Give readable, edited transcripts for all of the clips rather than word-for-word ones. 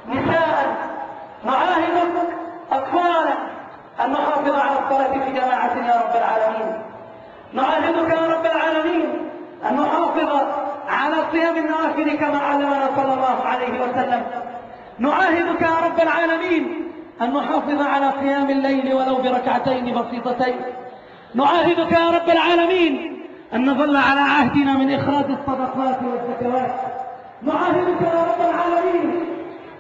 نساء، نعاهدك أطفالا أن نحافظ على الصلاة في جماعة يا رب العالمين. نعاهدك يا رب العالمين أن نحافظ على صيام النوافل كما علمنا صلى الله عليه وسلم. نعاهدك يا رب العالمين أن نحافظ على قيام الليل ولو بركعتين بسيطتين. نعاهدك يا رب العالمين أن نظل على عهدنا من إخراج الصدقات والزكوات. نعاهدك يا رب العالمين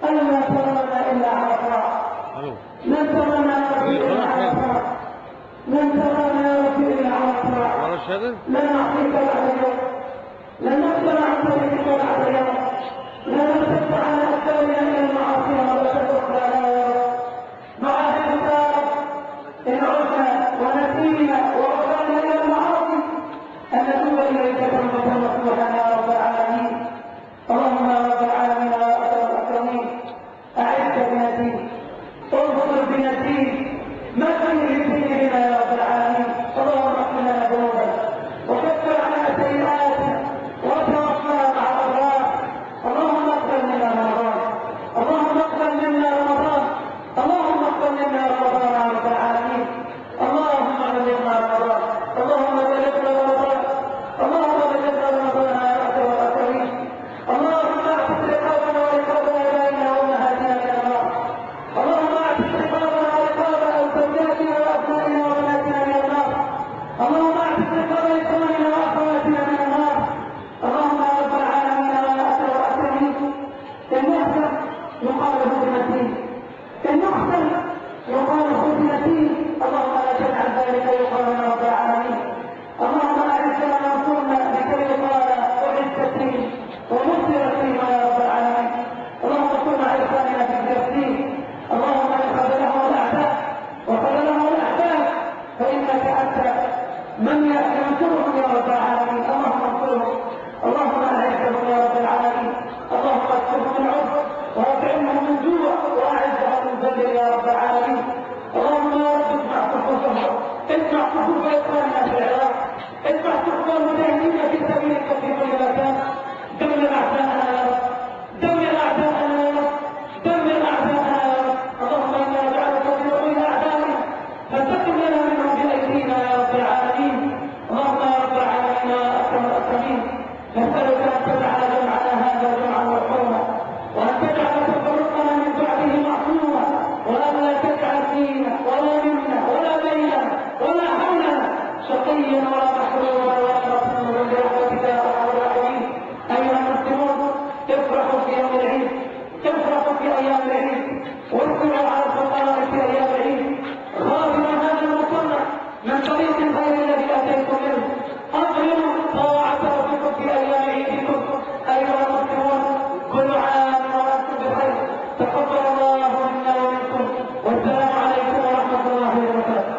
أن لا ترانا إلا على طاعة، لن ترانا يا رب إلا على طاعة، لن ترانا يا رب إلا على طاعة، لن نعصيك بعد اليوم، لن نقبل عن طريقك بعد اليوم، لن نرتد على أسبابنا إلى المعاصي والتوكل على رب. نعاهدك يا رب إن عدنا ونسينا وعدنا إلى المعاصي أن نتوب إليك توبة نصوحا يا رب العالمين. اللهم يا رب العالمين يا أكرم الأكرمين، أعز بنا الدين، انصر بنا الدين، مكن الدين بنا يا رب العالمين. اللهم اغفر لنا ذنوبنا وكفر عنا سيئاتنا وتوفنا مع الأبرار. اللهم اقبل منا رمضان، اللهم اقبل منا رمضان، اللهم اقبل منا رمضان يا رب العالمين. اللهم بلغنا رمضان، اللهم بلغنا رمضان، اللهم بلغنا رمضان يا أكرم الأكرمين. اللهم اعتق رقابنا ورقاب آبائنا وأمهاتنا من النار. اللهم اعتق رقابنا ورقاب زوجاتنا وأبنائنا وبناتنا من النار. اللهم اعتق رقاب إخواننا وأخواتنا من النار. اللهم يا رب العالمين يا أكرم الأكرمين، إن نحسن يقال خذ متين، إن نحسن يقال خذ متين. اللهم لا تجعل ذلك يقال يا رب العالمين. اللهم أعزنا وانصرنا لكي يقال وعزتي ونصرتي يا رب العالمين. اللهم كن مع إخواننا في فلسطين، اللهم من خذلهم الأعداء وخذلهم الأحباب فإنك أنت من ينصرهم يا رب العالمين. اللهم انصرهم، اللهم أعزهم يا رب العالمين. اللهم اكفهم من عذر واطعمهم من جوع واعزهم من ذل يا رب العالمين. اللهم يا رب اجمع صفوفهم، اجمع صفوف إخواننا في العراق، اجمع صفوف المجاهدين في سبيلك في كل مكان. دمر أعداءنا يا رب، دمر أعداءنا يا رب، دمر أعداءنا يا رب. اللهم إنا نجعلك في عيون أعدائنا فانتقم لنا منهم بأيدينا يا رب العالمين. اللهم يا رب العالمين يا أكرم الأكرمين، نسألك أن تجعل جمعنا هذا جمعا مرحوما، وأن تجعل تفرقنا من بعده معصوما، وأن لا تجعل فينا ولا منا ولا بيننا ولا حولنا شقيا ولا محروما ولا مظلوما برحمتك يا أرحم الراحمين. أيها المسلمون، افرحوا في يوم العيد، افرحوا في أيام العيد، واركعوا على الفقراء في أيام العيد. غافل هذا المصنع من طريق الخير الذي أتيتم منه. أظهروا طاعة ربكم في أيام عيدكم. أيها المسلمون، كل عام وأنتم بخير. تقبل الله منا ومنكم، والسلام عليكم ورحمة الله وبركاته.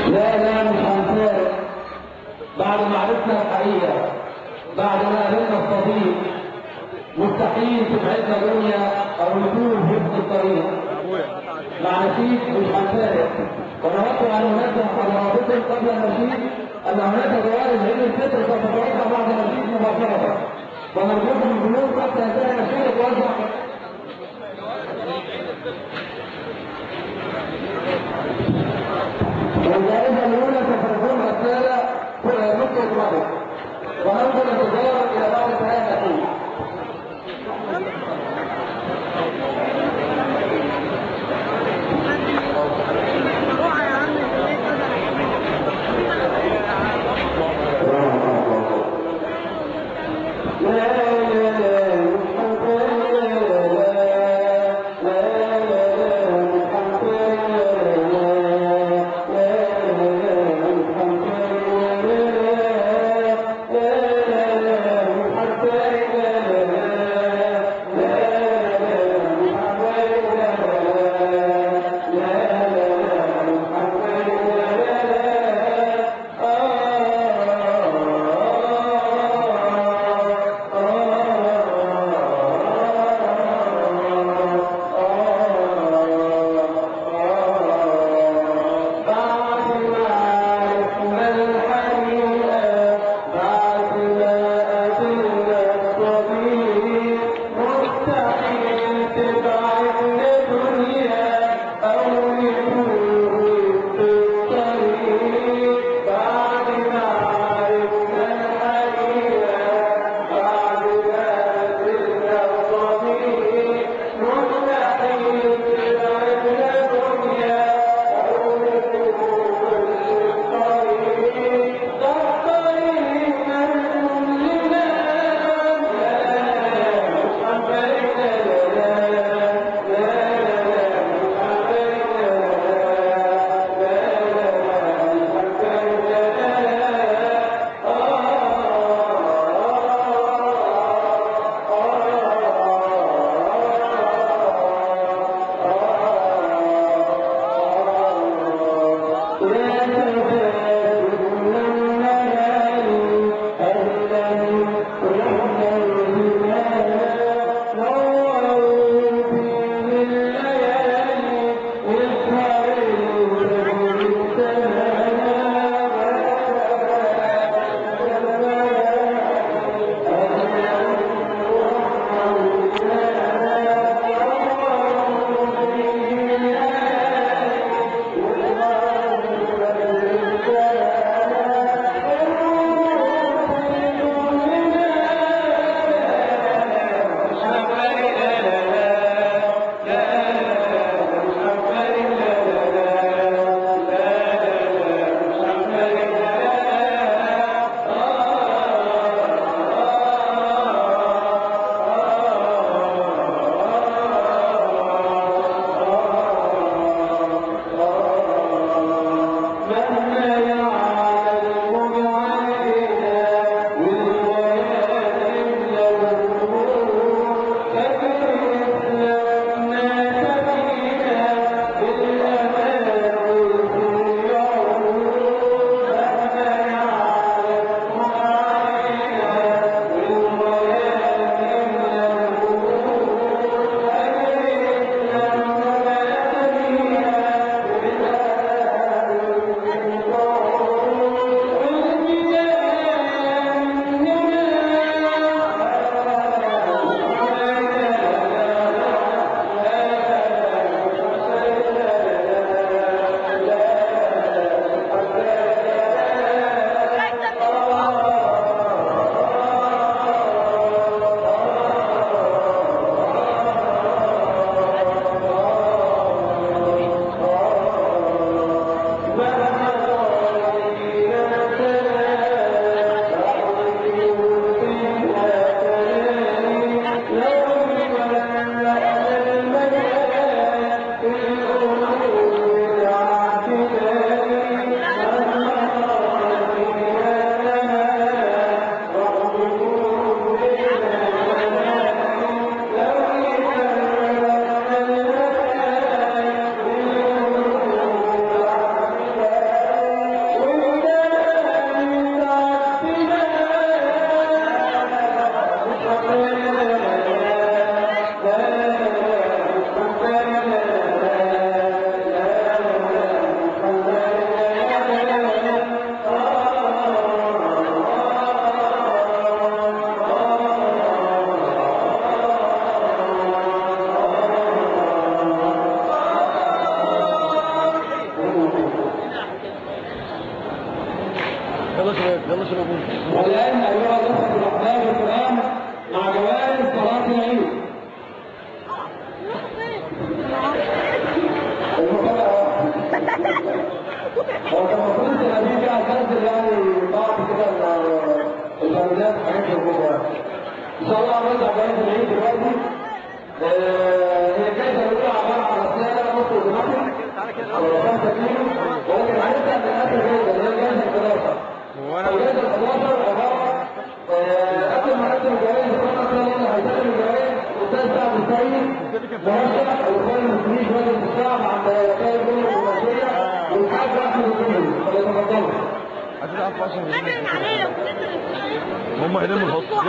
لا مش هنساك. بعد ما عرفنا الحقيقة، بعد ما قابلنا الصديق، مستحيل تبعدنا دنيا أو نكون في نفس الطريق. مع نشيد مش هنساك. ونود أن ننبه حضراتكم قبل النشيد أن هناك جوائز عيد الفطر سوف توزع بعد النشيد مباشرة، ونرجوكم الجنود حتى ينتهي النشيد توزع. والجائزة الأولى سوف تكون غسالة نصف الربع، وننظر الانتظار إلى بعد انتهاء النشيد. لا يلا شباب يلا شباب. والآن أيها الأخوة الأحباب الكرام مع جوائز صلاة العيد. المفاجأة هو كان المفروض تبقى دي فيها تنزل يعني بعض كده الفردات حاجات الكبرى. إن شاء الله هنرجع جوائز العيد دلوقتي. هي الجائزة الأولى عبارة عن رسالة نص أوتوماتيك 5 كيلو، ولكن هنبدأ من آخر جائزة اللي هي الجائزة ال11. الجائزة ال11 عبارة قبل ما نقدم الجوائز إخواننا الطلبة اللي هيقدم الجوائز الأستاذ سعد السيد مرشح الإخوان المسلمين في مجلس الشعب عن وكالة الأمم الدبلوماسية والحاج أحمد الدولي. فليتفضلوا. هم هيلموا الفصل.